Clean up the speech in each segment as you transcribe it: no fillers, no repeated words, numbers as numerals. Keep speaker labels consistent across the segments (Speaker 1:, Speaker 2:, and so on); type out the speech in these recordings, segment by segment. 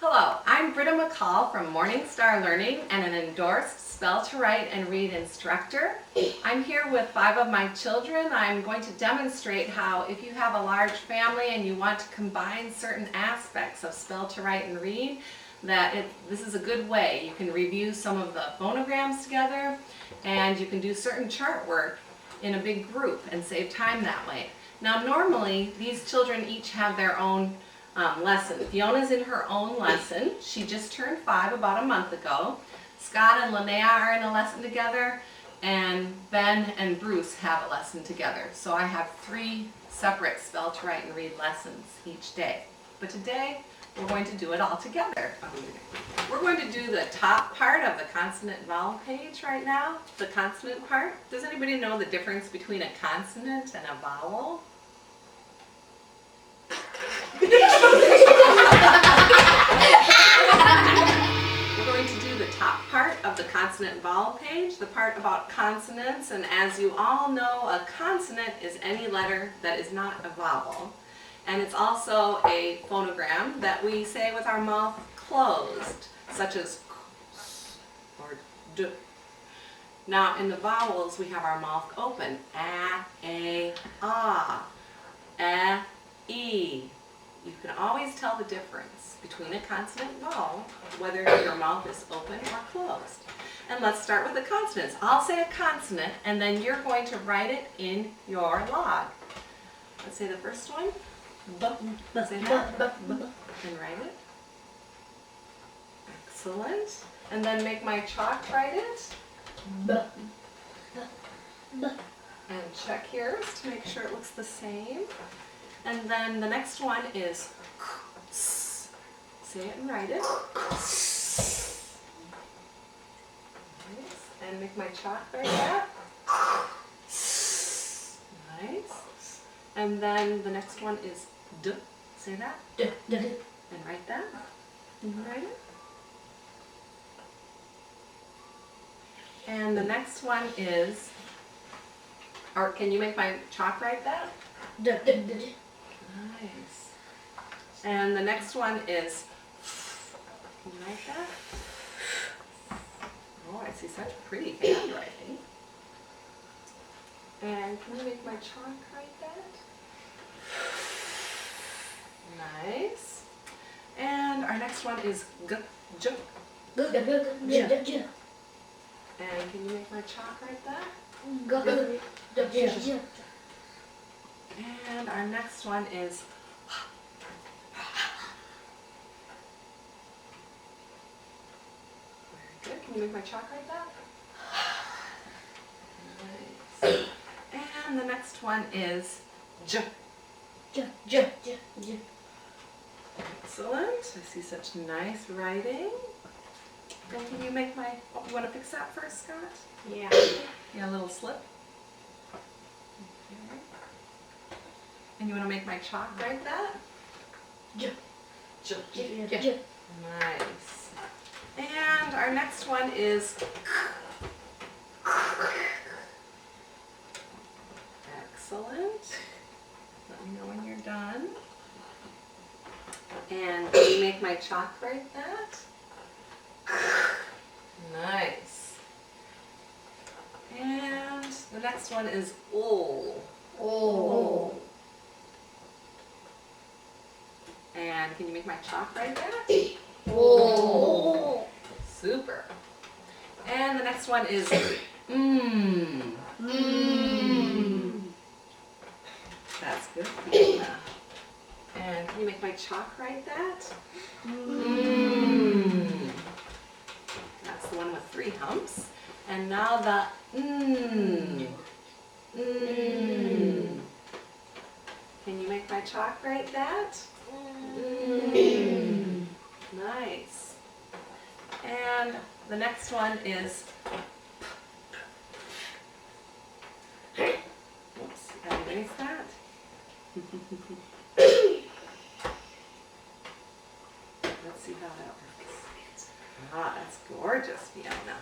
Speaker 1: Hello, I'm Britta McColl from Morning Star Learning and an endorsed Spell to Write and Read instructor. I'm here with 5 of my children. I'm going to demonstrate how if you have a large family and you want to combine certain aspects of Spell to Write and Read, this is a good way. You can review some of the phonograms together and you can do certain chart work in a big group and save time that way. Now normally these children each have their own lesson. Fiona's in her own lesson. She just turned 5 about a month ago. Scott and Linnea are in a lesson together, and Ben and Bruce have a lesson together. So I have 3 separate Spell to Write and Read lessons each day. But today we're going to do it all together. We're going to do the top part of the consonant vowel page right now, the consonant part. Does anybody know the difference between a consonant and a vowel? We're going to do the top part of the consonant vowel page, the part about consonants, and as you all know, a consonant is any letter that is not a vowel. And it's also a phonogram that we say with our mouth closed, such as k or d. Now in the vowels we have our mouth open, a, ah, e. You can always tell the difference between a consonant and vowel, whether your mouth is open or closed. And let's start with the consonants. I'll say a consonant, and then you're going to write it in your log. Let's say the first one. B. Say that. B. And write it. Excellent. And then make my chalk write it.
Speaker 2: B.
Speaker 1: And check yours to make sure it looks the same. And then the next one is s. Say it and write it. Nice. And make my chalk write that. Nice. And then the next one is d. Say that.
Speaker 2: D.
Speaker 1: And write that. And write it. And the next one is, or can you make my chalk write that?
Speaker 2: D.
Speaker 1: Nice. And the next one is, can you write that? Oh, I see such pretty handwriting. And can you make my chalk write that? Nice. And our next one is g, j. And can you make my chalk write that? And our next one is very good. Can you make my chalk write that? Nice. And the next one is j. Excellent. I see such nice writing. And can you make my, oh, you want to fix that first, Scott?
Speaker 2: Yeah.
Speaker 1: Yeah, a little slip. Okay. And you want to make my chalk write that?
Speaker 2: J.
Speaker 1: Nice. And our next one is excellent. Let me know when you're done. And can you make my chalk write that? Nice. And the next one is
Speaker 2: Oh.
Speaker 1: And can you make my chalk write that?
Speaker 2: Oh.
Speaker 1: Super. And the next one is That's good. And can you make my chalk write that? That's the one with 3 humps. And now the Can you make my chalk write that? Nice. And the next one is oops, gotta erase that. Let's see how that works. Ah, that's gorgeous, Fiona.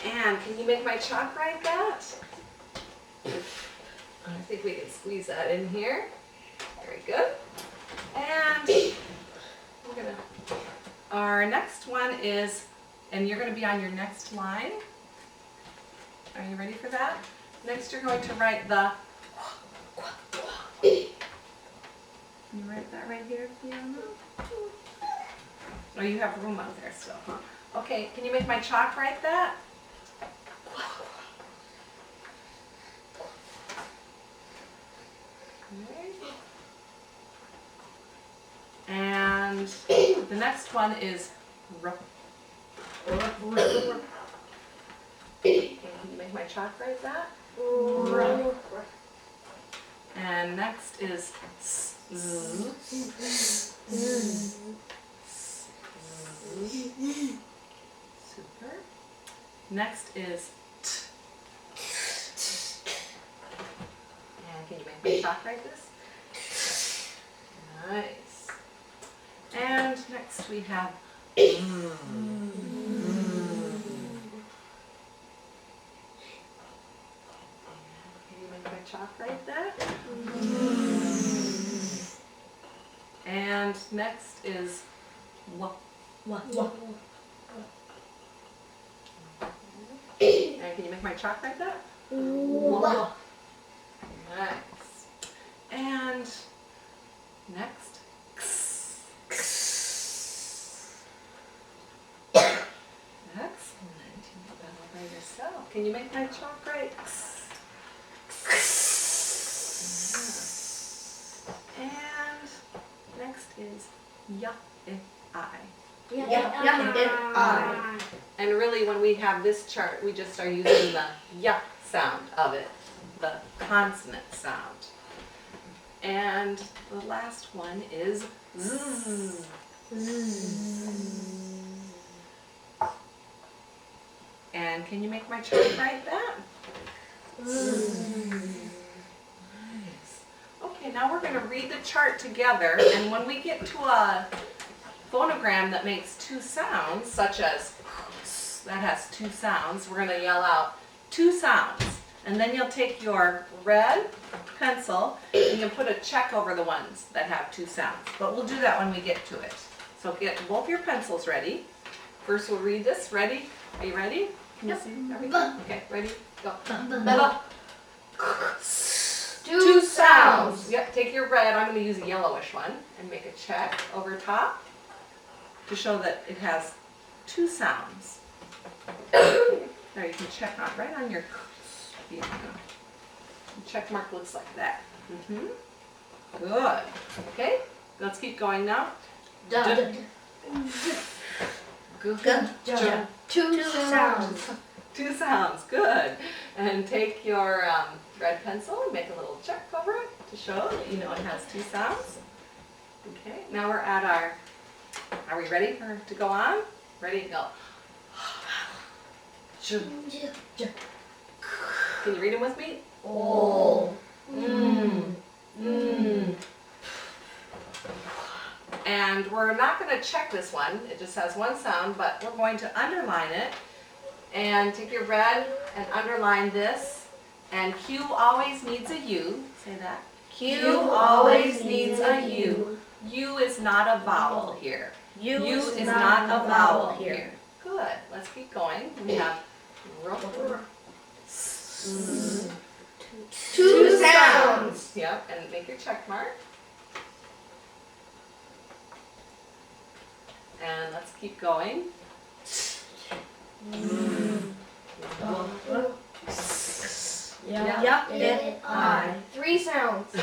Speaker 1: And can you make my chalk write that? I think we can squeeze that in here. Very good. And we're gonna Our next one is, and you're going to be on your next line. Are you ready for that? Next you're going to write the, can you write that right here, Fiona? Oh, you have room out there still, huh? Okay, can you make my chalk write that? And the next one is r. Okay, can you make my chalk write that?
Speaker 2: R.
Speaker 1: And next is s. Z. Super. Next is t. And can you make my chalk write this? Nice. And next we have can you make my chalk write that? And next is w. And can you make my chalk write that?
Speaker 2: W.
Speaker 1: Nice. And next, x. Excellent. You did that all by yourself. Can you make my chalk right? And next is y, I.
Speaker 2: I.
Speaker 1: And really, when we have this chart, we just are using the y sound of it, the consonant sound. And the last one is z. And can you make my chart write that? Nice. Okay, now we're going to read the chart together, and when we get to a phonogram that makes two sounds, such as that has two sounds, we're going to yell out two sounds. And then you'll take your red pencil and you'll put a check over the ones that have two sounds. But we'll do that when we get to it. So get both your pencils ready. First we'll read this. Ready? Are you ready? Can you see everything? Okay, ready? Go.
Speaker 2: Two sounds.
Speaker 1: Yep, take your red, I'm going to use a yellowish one, and make a check over top to show that it has two sounds. There, you can check mark right on your the check mark looks like that. Good. Okay, let's keep going now.
Speaker 2: Good. Two sounds.
Speaker 1: Two sounds, good. And take your red pencil and make a little check over it to show that you know it has two sounds. Okay, now we're at our, are we ready to go on? Ready to go. Can you read them with me?
Speaker 2: Oh.
Speaker 1: And we're not going to check this one. It just has one sound, but we're going to underline it. And take your red and underline this. And Q always needs a U. Say that. Q always needs a U. U is not a vowel here. U is not a vowel here. Good. Let's keep going. We have
Speaker 2: Two sounds.
Speaker 1: Yep, and make your check mark. And let's keep going.
Speaker 2: I. Three sounds.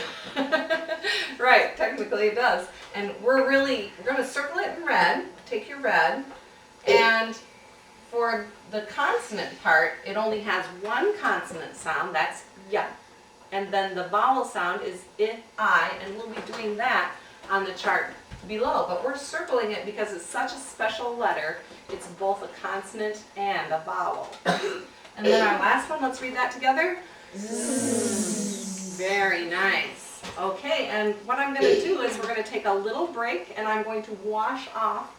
Speaker 1: Right, technically it does. And we're going to circle it in red. Take your red. And for the consonant part, it only has one consonant sound, that's y. And then the vowel sound is I, and we'll be doing that on the chart below. But we're circling it because it's such a special letter. It's both a consonant and a vowel. And then our last one, let's read that together. Very nice. Okay, and what I'm going to do is we're going to take a little break, and I'm going to wash off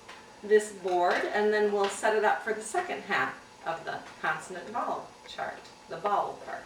Speaker 1: this board, and then we'll set it up for the second half of the consonant vowel chart, the vowel part.